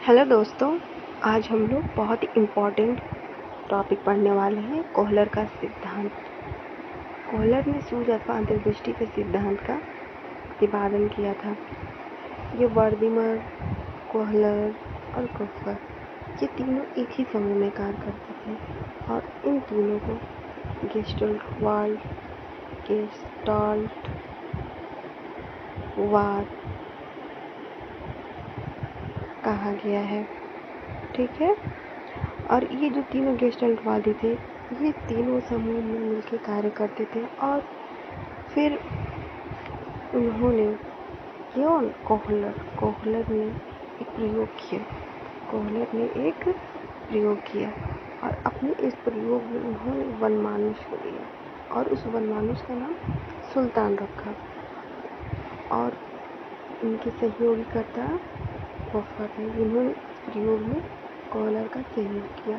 Hello दोस्तों, आज हम लोग बहुत ही इम्पोर्टेंट टॉपिक पढ़ने वाले हैं, कोहलर का सिद्धांत। कोहलर ने सूर्य अथवा अंतर्दृष्टि के सिद्धांत का प्रतिपादन किया था। ये वर्दिमर, कोहलर और कोहलर ये तीनों एक ही समूह में कार्य करते थे और इन तीनों को गेस्टाल्टवाद कहा गया है। ठीक है। और ये जो तीनों गेस्टाल्टवादी थे, ये तीनों समूह में मिलकर कार्य करते थे और फिर उन्होंने कोहलर ने एक प्रयोग किया और अपने इस प्रयोग में उन्होंने वनमानुष को लिया और उस वनमानुष का नाम सुल्तान रखा और इनके सहयोगीकर्ता कोहलर थे, जिन्होंने इस प्रयोग में कोहलर का सहयोग किया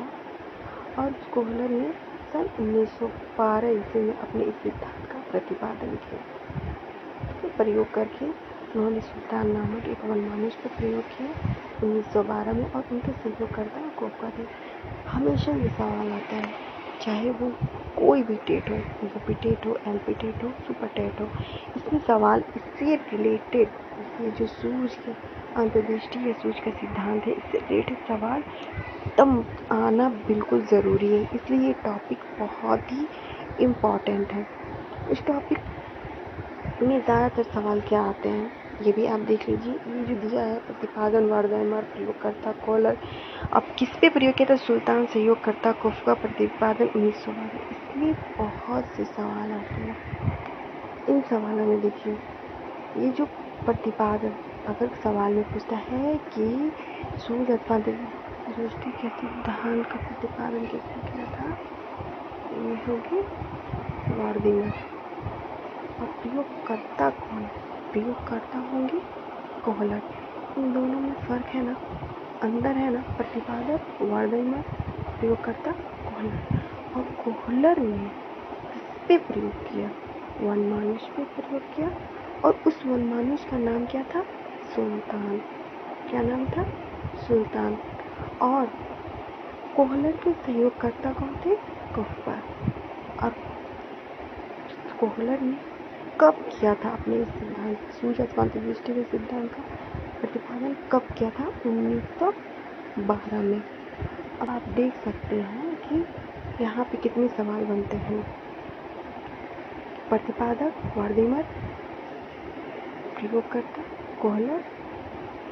और कोहलर ने सन 1912 ईस्वी में अपने इस सिद्धांत का प्रतिपादन किया। तो प्रयोग करके उन्होंने सुल्तान नामक एक वनमानुष का प्रयोग किया 1912 में और उनके सहयोगकर्ता कोहलर थे। हमेशा ये सवाल आता है, चाहे वो कोई भी टेट हो, यूपी टेट हो, एमपी टेट हो, सुपर टेट हो, इसमें सवाल इससे रिलेटेड, ये जो सूर्य की अंतर्दृष्टि या सूर्य का सिद्धांत है, इससे रिलेटेड सवाल तब आना बिल्कुल ज़रूरी है। इसलिए ये टॉपिक बहुत ही इम्पॉर्टेंट है। इस टॉपिक में ज़्यादातर सवाल क्या आते हैं ये भी आप देख लीजिए। ये जो दिया है प्रतिपादन वर्दिमर, प्रयोगकर्ता कोहलर, अब किस पे प्रयोग किया था? सुल्तान, सहयोगकर्ता कोहलर, प्रतिपादन 1912। इसमें बहुत से सवाल आते हैं। इन सवालों में देखिए, ये जो प्रतिपादन अगर सवाल में पूछता है कि सूर्य अथवा अंतर्दृष्टि के सिद्धांत का प्रतिपादन किसने किया था, ये होगी वर्दिमर। और प्रयोगकर्ता कौन? प्रयोगकर्ता होंगे कोहलर। इन दोनों में फर्क है ना, अंदर है ना। प्रतिपादक वर्दिमर, प्रयोगकर्ता कोहलर। और कोहलर ने किस पे प्रयोग किया? वनमानुष पे प्रयोग किया और उस वनमानुष का नाम क्या था? सुल्तान। क्या नाम था? सुल्तान। और कोहलर के सहयोगकर्ता कौन थे? कोहलर। और कोहलर ने कब किया था अपने इस सिद्धांत, सूर्य अथवा अंतर्दृष्टि के सिद्धांत का प्रतिपादन कब किया था? 1912 में। अब आप देख सकते हैं कि यहाँ पे कितने सवाल बनते हैं। प्रतिपादक वर्दिमर, प्रयोगकर्ता कोहलर,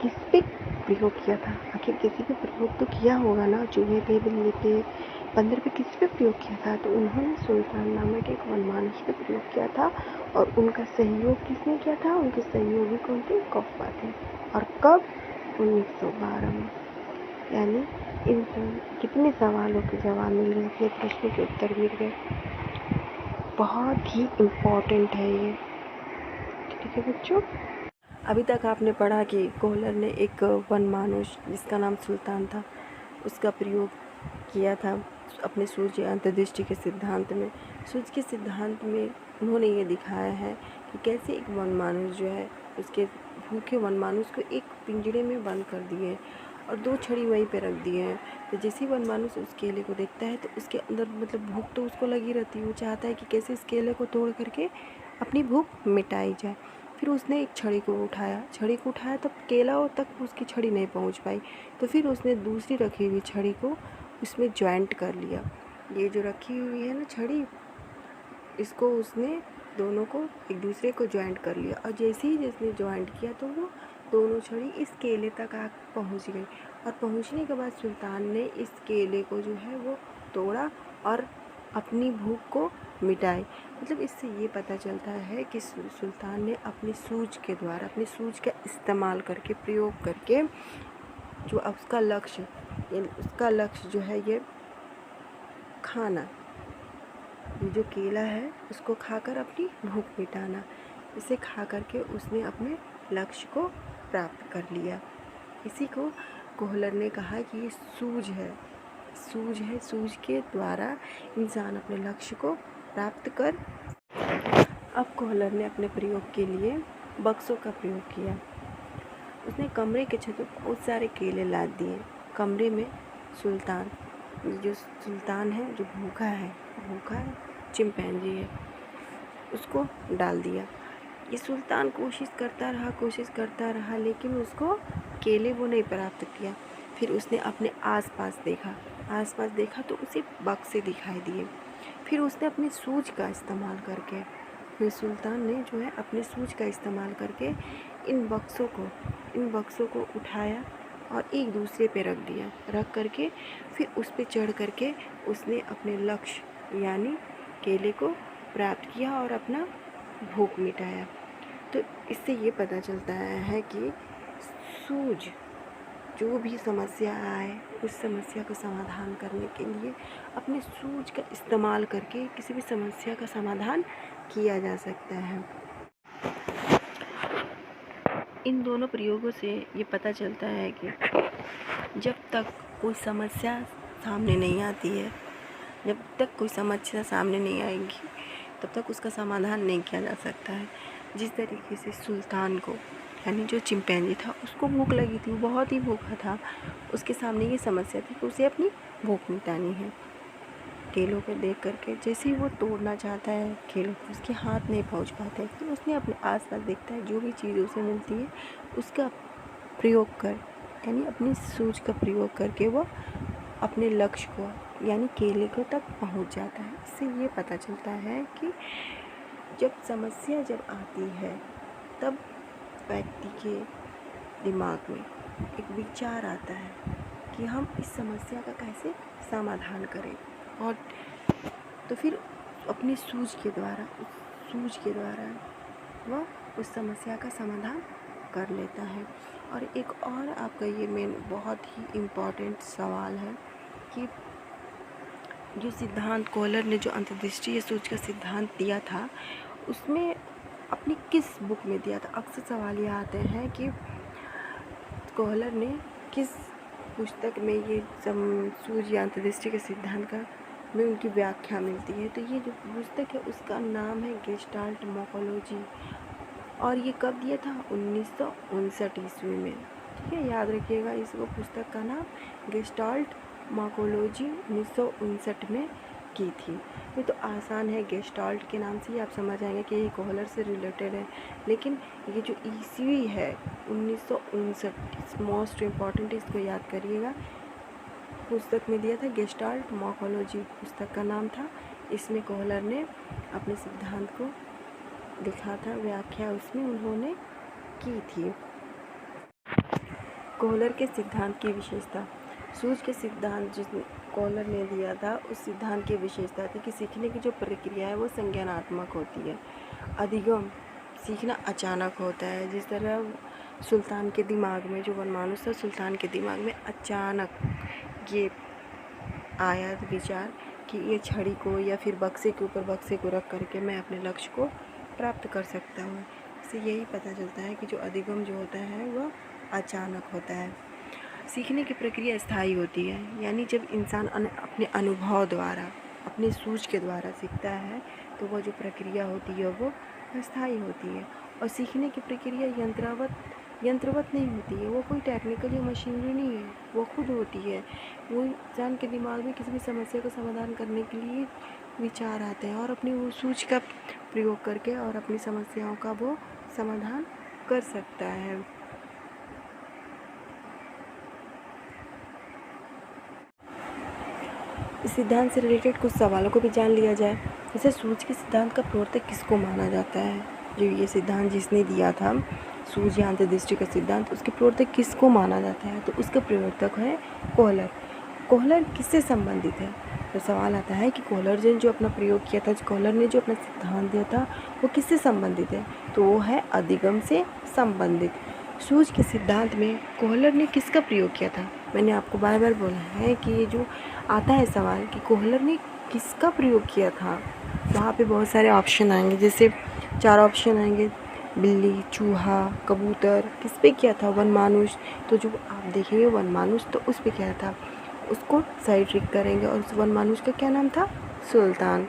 किस पे प्रयोग किया था? आखिर किसी पे प्रयोग तो किया होगा ना, चूहे पे, बिल्ली पे, बंदर पे, किस पे प्रयोग किया था? तो उन्होंने सुल्तान नामक एक वनमानुष पे प्रयोग किया था और उनका सहयोग किसने किया था? उनके सहयोगी कौन थे? कोहलर थे। और कब? 1912 में। यानी इन कितने सवालों के जवाब मिल गए, इतने प्रश्नों के उत्तर मिल गए। बहुत ही इम्पोर्टेंट है ये। ठीक है बच्चों, अभी तक आपने पढ़ा कि कोहलर ने एक वनमानुष जिसका नाम सुल्तान था, उसका प्रयोग किया था अपने सूर्य अंतर्दृष्टि के सिद्धांत में। सूर्य के सिद्धांत में उन्होंने ये दिखाया है कि कैसे एक वनमानुष जो है, उसके भूखे वनमानुष को एक पिंजरे में बंद कर दिए और 2 छड़ी वहीं पे रख दिए हैं। तो जैसे ही वनमानुष उस केले को देखता है तो उसके अंदर भूख तो उसको लगी रहती है, वो चाहता है कि कैसे इस केले को तोड़ करके अपनी भूख मिटाई जाए। फिर उसने एक छड़ी को उठाया तब केला तक उसकी छड़ी नहीं पहुंच पाई, तो फिर उसने दूसरी रखी हुई छड़ी को उसमें जॉइंट कर लिया। ये जो रखी हुई है ना छड़ी, इसको उसने दोनों को एक दूसरे को जॉइंट कर लिया और जैसे ही जिसने जॉइंट किया तो वो दोनों छड़ी इस केले तक पहुंच गई। और पहुंचने के बाद सुल्तान ने इस केले को जो है वो तोड़ा और अपनी भूख को मिटाई। मतलब इससे ये पता चलता है कि सुल्तान ने अपनी सूझ के द्वारा, अपनी सूझ का इस्तेमाल करके, प्रयोग करके, जो उसका लक्ष्य जो है ये खाना, ये जो केला है उसको खाकर अपनी भूख मिटाना, इसे खा करके उसने अपने लक्ष्य को प्राप्त कर लिया। इसी को कोहलर ने कहा कि ये सूझ है। सूझ के द्वारा इंसान अपने लक्ष्य को प्राप्त कर। अब कोहलर ने अपने प्रयोग के लिए बक्सों का प्रयोग किया। उस उसने कमरे के छत पर बहुत सारे केले लाद दिए। कमरे में सुल्तान, जो सुल्तान है, जो भूखा चिंपैंजी है, उसको डाल दिया। ये सुल्तान कोशिश करता रहा लेकिन उसको केले वो नहीं प्राप्त किया। फिर उसने अपने आसपास देखा तो उसे बक्से दिखाई दिए। फिर उसने अपनी सूझ का इस्तेमाल करके, फिर सुल्तान ने जो है अपने सूझ का इस्तेमाल करके इन बक्सों को उठाया और एक दूसरे पे रख करके फिर उस पे चढ़ करके उसने अपने लक्ष्य यानी केले को प्राप्त किया और अपना भूख मिटाया। तो इससे ये पता चलता है कि सूझ, जो भी समस्या आए उस समस्या का समाधान करने के लिए अपने सूझ का इस्तेमाल करके किसी भी समस्या का समाधान किया जा सकता है। इन दोनों प्रयोगों से ये पता चलता है कि जब तक कोई समस्या सामने नहीं आएगी तब तक उसका समाधान नहीं किया जा सकता है। जिस तरीके से सुल्तान को यानी जो चिंपैंजी था उसको भूख लगी थी, वो बहुत ही भूखा था, उसके सामने ये समस्या थी कि उसे अपनी भूख मिटानी है। केलों को देख करके जैसे ही वो तोड़ना चाहता है केलों को, उसके हाथ नहीं पहुंच पाते, फिर उसने अपने आसपास देखता है जो भी चीज़ उसे मिलती है उसका प्रयोग कर यानी अपनी सूझ का प्रयोग करके वो अपने लक्ष्य को यानी केले को तक पहुंच जाता है। इससे ये पता चलता है कि जब समस्या आती है तब व्यक्ति के दिमाग में एक विचार आता है कि हम इस समस्या का कैसे समाधान करें, और तो फिर अपनी सूझ के द्वारा वह उस समस्या का समाधान कर लेता है। और एक और आपका ये मेन बहुत ही इम्पॉर्टेंट सवाल है कि जो सिद्धांत कोहलर ने जो अंतर्दृष्टि या सूझ का सिद्धांत दिया था उसमें अपनी किस बुक में दिया था। अक्सर सवाल ये आते हैं कि कोहलर ने किस पुस्तक में ये सूझ या अंतर्दृष्टि के सिद्धांत का में उनकी व्याख्या मिलती है। तो ये जो पुस्तक है उसका नाम है गेस्टाल्ट मॉर्फोलॉजी, और ये कब दिया था 1959 ईस्वी में। ठीक है, याद रखिएगा इसको, पुस्तक का नाम गेस्टाल्ट मॉर्फोलॉजी 1959 में की थी। ये तो आसान है, गेस्टाल्ट के नाम से ही आप समझ आएंगे कि ये कोहलर से रिलेटेड है, लेकिन ये जो ईस्वी है 1959 मोस्ट इम्पॉर्टेंट, इसको याद करिएगा। पुस्तक में दिया था गेस्टाल्ट मॉर्फोलॉजी, पुस्तक का नाम था। इसमें कोहलर ने अपने सिद्धांत को लिखा था, व्याख्या उसमें उन्होंने की थी। कोहलर के सिद्धांत की विशेषता, सूझ के सिद्धांत जिसने कोहलर ने दिया था उस सिद्धांत की विशेषता थी कि सीखने की जो प्रक्रिया है वो संज्ञानात्मक होती है। अधिगम, सीखना अचानक होता है। जिस तरह सुल्तान के दिमाग में, जो वनमानुष था, सुल्तान के दिमाग में अचानक ये आया विचार कि ये छड़ी को या फिर बक्से के ऊपर बक्से को रख करके मैं अपने लक्ष्य को प्राप्त कर सकता हूँ। इससे यही पता चलता है कि जो अधिगम जो होता है वह अचानक होता है। सीखने की प्रक्रिया स्थायी होती है, यानी जब इंसान अपने अनुभव द्वारा, अपने सूझ के द्वारा सीखता है तो वह जो प्रक्रिया होती है वो स्थायी होती है। और सीखने की प्रक्रिया यंत्रवत नहीं होती है, वो कोई टेक्निकल या मशीनरी नहीं है, वो खुद होती है। वो इंसान के दिमाग में किसी भी समस्या का समाधान करने के लिए विचार आते हैं और अपनी वो सूझ का प्रयोग करके और अपनी समस्याओं का वो समाधान कर सकता है। इस सिद्धांत से रिलेटेड कुछ सवालों को भी जान लिया जाए। जैसे सूझ के सिद्धांत का प्रवर्तक किसको माना जाता है? जो ये सिद्धांत जिसने दिया था, सूझ या अंतर्दृष्टि का सिद्धांत, उसके प्रवर्तक किसको माना जाता है? तो उसका प्रवर्तक है कोहलर। कोहलर किससे संबंधित है? तो सवाल आता है कि कोहलर ने जो अपना प्रयोग किया था, कोहलर ने जो अपना सिद्धांत दिया था वो किससे संबंधित है? तो वो है अधिगम से संबंधित। सूझ के सिद्धांत में कोहलर ने किसका प्रयोग किया था? मैंने आपको बार बार बोला है कि ये जो आता है सवाल कि कोहलर ने किसका प्रयोग किया था, वहाँ पे बहुत सारे ऑप्शन आएंगे। जैसे 4 ऑप्शन आएंगे, बिल्ली, चूहा, कबूतर, किस पे किया था? वनमानुष। तो जो आप देखेंगे वनमानुष, तो उस पे क्या था, उसको सही ट्रिक करेंगे। और उस वनमानुष का क्या नाम था? सुल्तान।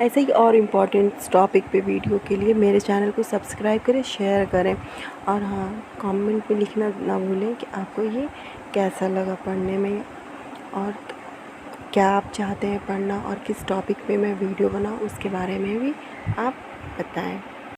ऐसे ही और इम्पोर्टेंट टॉपिक पे वीडियो के लिए मेरे चैनल को सब्सक्राइब करें, शेयर करें और हाँ, कमेंट में लिखना ना भूलें कि आपको ये कैसा लगा पढ़ने में और क्या आप चाहते हैं पढ़ना और किस टॉपिक पे मैं वीडियो बनाऊँ उसके बारे में भी आप बताएं।